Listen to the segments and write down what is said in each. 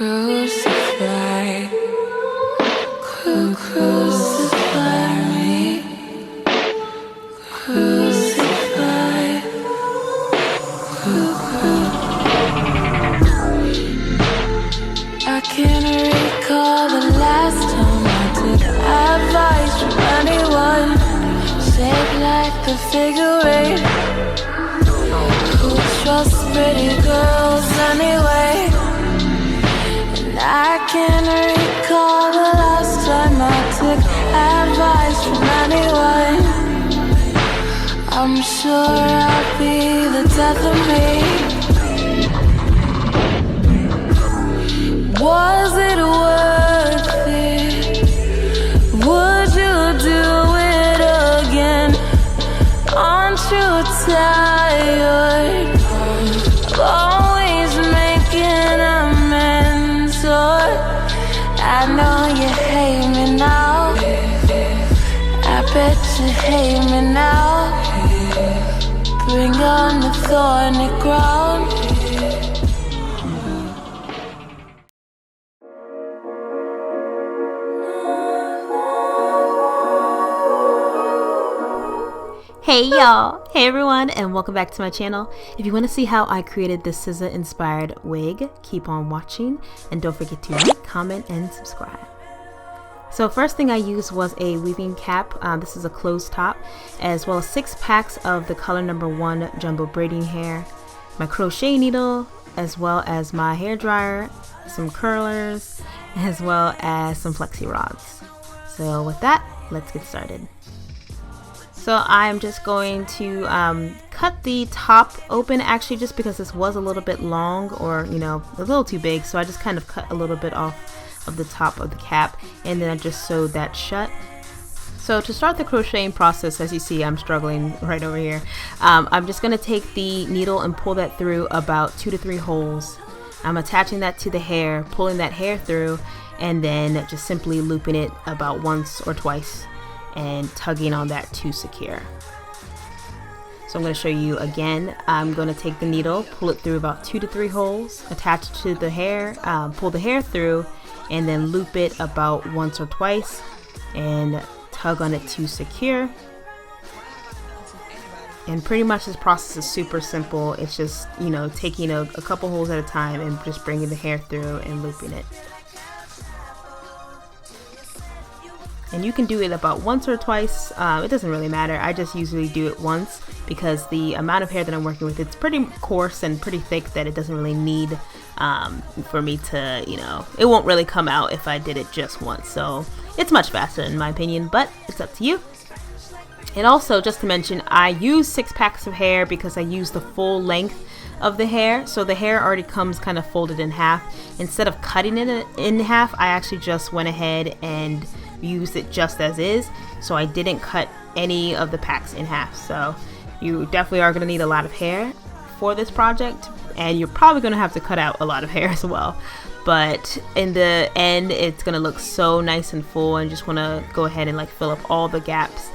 Crucify, crucify me, crucify, I can't recall the last time I took advice from anyone, shaped like the figure eight. Who trusts pretty girls anyway? I can't recall the last time I took advice from anyone. I'm sure I'll be the death of me. Was it worth it? Would you do it again? Aren't you tired of always making amends? I know you hate me now. I bet you hate me now. Bring on the thorny ground. Hey y'all, hey everyone, and welcome back to my channel. If you want to see how I created this SZA inspired wig, keep on watching and don't forget to like, comment, and subscribe. So first thing I used was a weaving cap. This is a closed top, as well as 6 packs of the color number 1 jumbo braiding hair, my crochet needle, as well as my hair dryer, some curlers, as well as some flexi rods. So with that, let's get started. So I'm just going to cut the top open, actually, just because this was a little bit long, or you know, a little too big, so I just kind of cut a little bit off of the top of the cap, and then I just sewed that shut. So to start the crocheting process, as you see, I'm struggling right over here. I'm just going to take the needle and pull that through about 2 to 3 holes. I'm attaching that to the hair, pulling that hair through, and then just simply looping it about once or twice and tugging on that to secure. So I'm going to show you again. I'm going to take the needle, pull it through about 2 to 3 holes, attach it to the hair, pull the hair through, and then loop it about once or twice and tug on it to secure. And pretty much this process is super simple. It's just, you know, taking a couple holes at a time and just bringing the hair through and looping it. And you can do it about once or twice. It doesn't really matter. I just usually do it once because the amount of hair that I'm working with, it's pretty coarse and pretty thick that it doesn't really need for me to, you know, it won't really come out if I did it just once. So it's much faster in my opinion, but it's up to you. And also, just to mention, I use 6 packs of hair because I use the full length of the hair. So the hair already comes kind of folded in half. Instead of cutting it in half, I actually just went ahead and used it just as is, so I didn't cut any of the packs in half. So you definitely are going to need a lot of hair for this project, and you're probably going to have to cut out a lot of hair as well, but in the end it's going to look so nice and full, and just want to go ahead and like fill up all the gaps,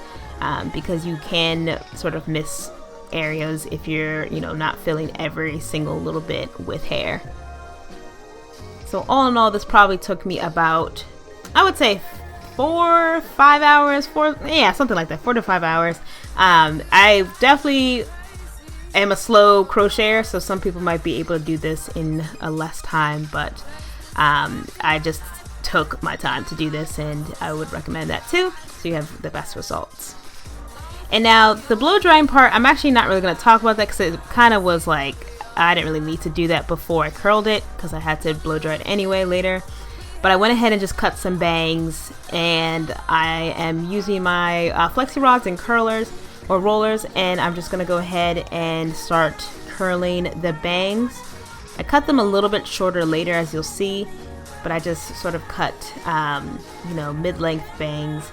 because you can sort of miss areas if you're, you know, not filling every single little bit with hair. So all in all, this probably took me about, I would say, 4 or 5 hours, something like that, 4 to 5 hours. I definitely am a slow crocheter, so some people might be able to do this in a less time, but I just took my time to do this, and I would recommend that too, so you have the best results. And now the blow drying part, I'm actually not really going to talk about that because it kind of was like, I didn't really need to do that before I curled it because I had to blow dry it anyway later. But I went ahead and just cut some bangs, and I am using my flexi rods and curlers or rollers, and I'm just going to go ahead and start curling the bangs. I cut them a little bit shorter later, as you'll see, but I just sort of cut, you know, mid-length bangs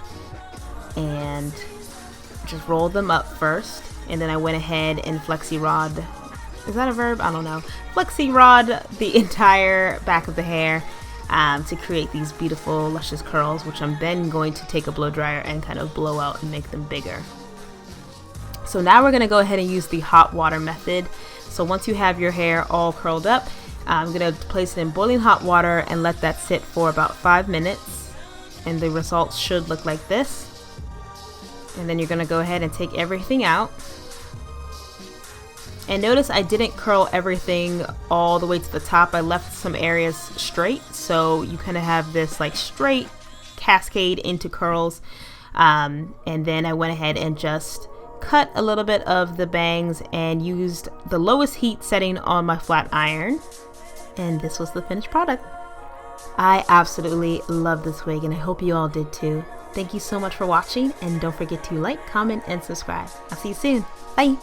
and just rolled them up first, and then I went ahead and flexi rod, is that a verb? I don't know. Flexi rod the entire back of the hair to create these beautiful luscious curls, which I'm then going to take a blow dryer and kind of blow out and make them bigger. So now we're going to go ahead and use the hot water method. So once you have your hair all curled up, I'm gonna place it in boiling hot water and let that sit for about 5 minutes, and the results should look like this. And then you're gonna go ahead and take everything out. And notice I didn't curl everything all the way to the top. I left some areas straight, so you kind of have this like straight cascade into curls. And then I went ahead and just cut a little bit of the bangs and used the lowest heat setting on my flat iron. And this was the finished product. I absolutely love this wig, and I hope you all did too. Thank you so much for watching, and don't forget to like, comment, and subscribe. I'll see you soon. Bye!